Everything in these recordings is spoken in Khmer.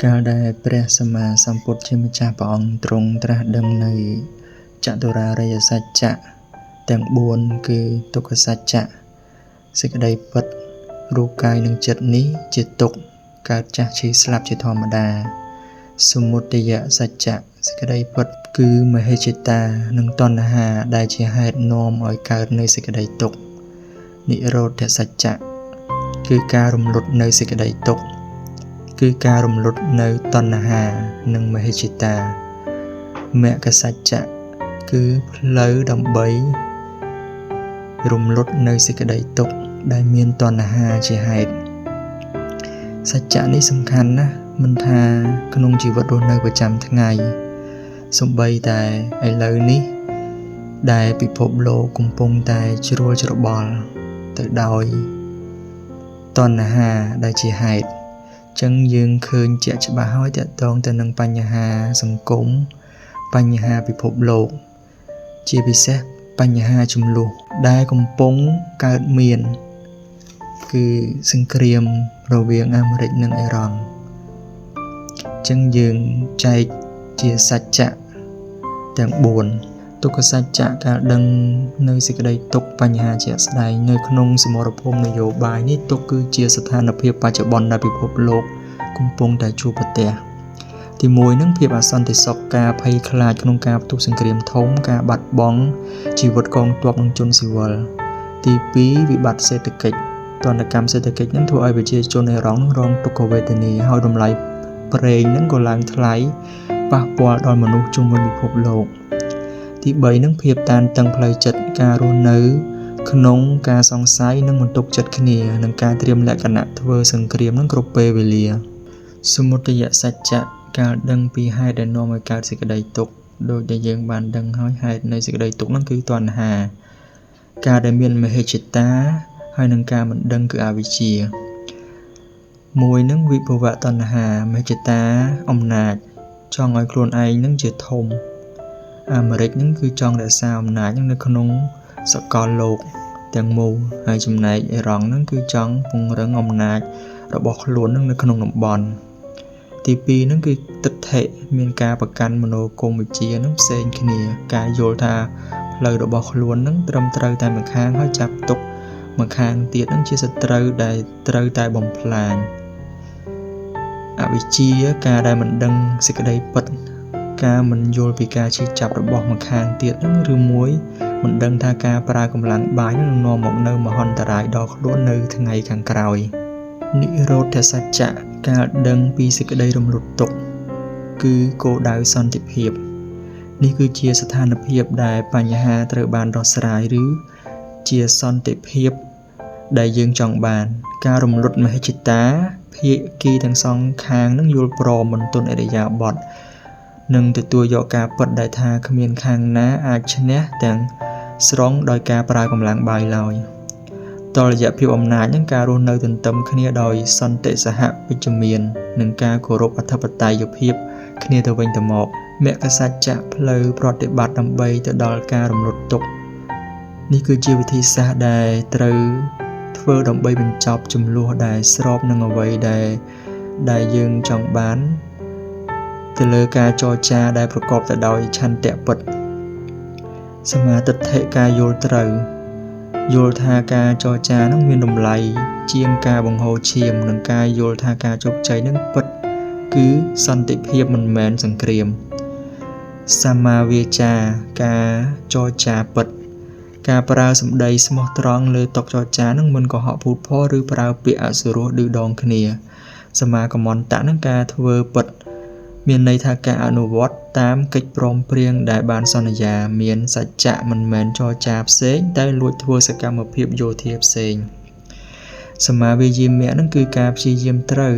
កាលដែលព្រះសម្មាសម្ពុទ្ធជាម្ចាស់ព្រះអង្គទ្រង់ត្រាស់ដឹងនៅចតុរារិយសច្ចៈទាំង4គឺទុក្ខសច្ចៈសេចក្តីពិតរូបកាយនិងចិត្តនេះជាទុក្ខកើតចាស់ឈឺស្លាប់ជាធម្មតាសមុទយសច្ចៈសេចក្តីពិតគឺមហិច្ឆតានិងតណ្ហាដែលជាហេតុនាំឲ្យកើតនៅសេចក្តីទុក្ខនិរោធសច្ចៈគឺការរំលត់នៅសេចក្តីទុក្ខគឺការរំលត់នៅតណ្ហានិងមហិច្ឆតាមគ្គសច្ចៈគឺផ្លូវដើម្បីរំលត់នៅសេចក្តីទុក្ខដែលមានតណ្ហាជាហេតុសច្ចៈនេះសំខាន់ណាស់មិនថាក្នុងជីវិតរស់នៅប្រចាំថ្ងៃសូម្បីតែឥឡូវនេះដែលពិភពលោកកំពុងតែជ្រួលច្របល់ទៅដោយតណ្ហាដែលជាហេតុចឹងយើងឃើញជាក់ច្បាស់ហើយទាក់ទងទៅនឹងបញ្ហាសង្គមបញ្ហាពិភពលោកជាពិសេសបញ្ហាជម្លោះដែលកំពុងកើតមានគឺសង្គ្រាមរវាងអាមេរិកនិងអ៊ីរ៉ង់ចឹងយើងចែកជាសច្ចៈទាំង4ទុក្ខសច្ចៈការដឹងនៅសេចក្តីទុក្ខបញ្ហាជាក់ស្ដែងនៅក្នុងសមរភូមិនយោបាយនេះទុក្ខគឺជាស្ថានភាពបច្ចុប្បន្នដែលពិភពលោកកំពុងតែជួបប្រទះទី1នឹងភាពអសន្តិសុខការភ័យខ្លាចក្នុងការផ្ទុះសង្គ្រាមធំការបាត់បង់ជីវិតកងទ័ពនិងជនស៊ីវិលទី2វិបត្តិសេដ្ឋកិច្ចទណ្ឌកម្មសេដ្ឋកិច្ចនឹងធ្វើឲ្យប្រជាជនអ៊ីរ៉ង់រងទុក្ខវេទនាហើយតម្លៃប្រេងនឹងក៏ឡើងថ្លៃប៉ះពាល់ដល់មនុស្សជុំវិញពិភពលោកទី3នឹងភាពតានតឹងផ្លូវចិត្តការរស់នៅក្នុងការសង្ស័យនិងមិនទុកចិត្តគ្នានិងការត្រៀមលក្ខណៈធ្វើសង្គ្រាមនឹងគ្រប់ពេលវេលាសមុទយសច្ចៈការដឹងពីហេតុដែលនាំឲ្យកើតសេចក្តីទុក្ខដោយដែលយើងបានដឹងហើយហេតុនៃសេចក្តីទុក្ខនោះគឺតណ្ហាការដែលមានមហិច្ឆតាហើយនឹងការមិនដឹងគឺអវិជ្ជាមួយនឹងវិភវតណ្ហាមហិច្ឆតាអំណាចចង់ឲ្យខ្លួនឯងនឹងជាធំអាមេរិកនឹងគឺចង់រក្សាអំណាចនៅក្នុងសកលលោកទាំងមូលហើយចំណែកអ៊ីរ៉ង់នឹងគឺចង់ពង្រឹងអំណាចរបស់ខ្លួននឹងនៅក្នុងតំបន់ទី2នឹងគឺទិដ្ឋិមានការប្រកាន់មនោគមវិជ្ជានឹងផ្សេងគ្នាការយល់ថាផ្លូវរបស់ខ្លួននឹងត្រឹមត្រូវតែម្ខាងហើយចាប់ទុកម្ខាងទៀតនឹងជាសត្រូវដែលត្រូវតែបំផ្លាញអវិជ្ជាការដែលមិនដឹងសេចក្តីពិតការមិនយល់ពីការឈឺចាប់របស់ម្ខាងទៀតនឹងឬមួយមិនដឹងថាការប្រើកម្លាំងបាយនឹងនាំមកនៅមហន្តរាយដល់ខ្លួននៅថ្ងៃខាងក្រោយនិរោធសច្ចៈការដឹងពីសេចក្តីរំលត់ទុក្ខគឺគោលដៅសន្តិភាពនេះគឺជាស្ថានភាពដែលបញ្ហាត្រូវបានដោះស្រាយឬជាសន្តិភាពដែលយើងចង់បានការរំលត់មហិច្ឆតាភាគីទាំងសងខាងនឹងយល់ព្រមបន្ទន់អរិយាបថនិងទទួលយកការពិតដែលថាគ្មានខាងណាអាចឈ្នះទាំងស្រុងដោយការប្រើកម្លាំងបាយឡើយតលយៈភាពអំណាចនិងការរស់នៅទន្ទឹមគ្នាដោយសន្តិសហវិជ្ជមាននិងការគោរពអធិបតេយ្យភាពគ្នាទៅវិញទៅមកមគ្គសច្ចៈផ្លូវប្រតិបត្តិដើម្បីទៅដល់ការរំលត់ទុក្ខនេះគឺជាវិធីសាស្ត្រដែលត្រូវធ្វើដើម្បីបញ្ចប់ជម្លោះដែលស្របនឹងអ្វីដែលយើងចង់បានទៅលើការចរចាដែលប្រកបទៅដោយឆន្ទៈពិតសមាទិដ្ឋិការយល់ត្រូវយល់ថាការចរចានឹងមានតម្លៃជាងការបង្ហូរឈាមនិងការយល់ថាការជោគជ័យនឹងពិតគឺសន្តិភាពមិនមែនសង្គ្រាមសម្មាវាចាការចរចាពិតការប្រើសម្ដីស្មោះត្រង់លើតុចរចានឹងមិនកុហកភូតភរឬប្រើពាក្យអសុរោះឌឺដងគ្នាសមាកមន្តៈនឹងការធ្វើពិតមានន័យថាការអនុវត្តតាមកិច្ចព្រមព្រៀងដែលបានសន្យាមានសច្ចៈមិនមែនចរចាផ្សេងតែលួចធ្វើសកម្មភាពយោធាផ្សេងសមាវិយាមៈនឹងគឺការព្យាយាមត្រូវ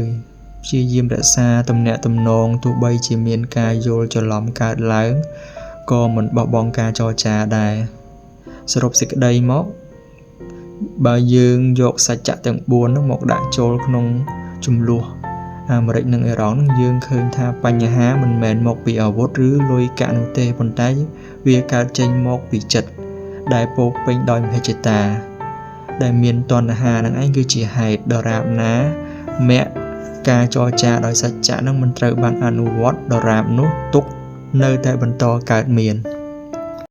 ព្យាយាមរក្សាទំនាក់ទំនងទោះបីជាមានការយល់ច្រឡំកើតឡើងក៏មិនបោះបង់ការចរចាដែរសរុបសេចក្តីមកបើយើងយកសច្ចៈទាំង4នោះមកដាក់ចូលក្នុងចំនួនអាមេរិកនិងអ៊ីរ៉ង់នឹងយើងឃើញថាបញ្ហាមិនមែនមកពីអាវុធឬលុយកាក់នោះទេប៉ុន្តែវាកើតចេញមកពីចិត្តដែលពោរពេញដោយមហិច្ឆតាដែលមានតណ្ហានឹងឯងគឺជាហេតុដរាបណាមគ្គ ការចរចាដោយសច្ចៈនឹងមិនត្រូវបានអនុវត្តដរាបនោះទុក្ខនៅតែបន្តកើតមាន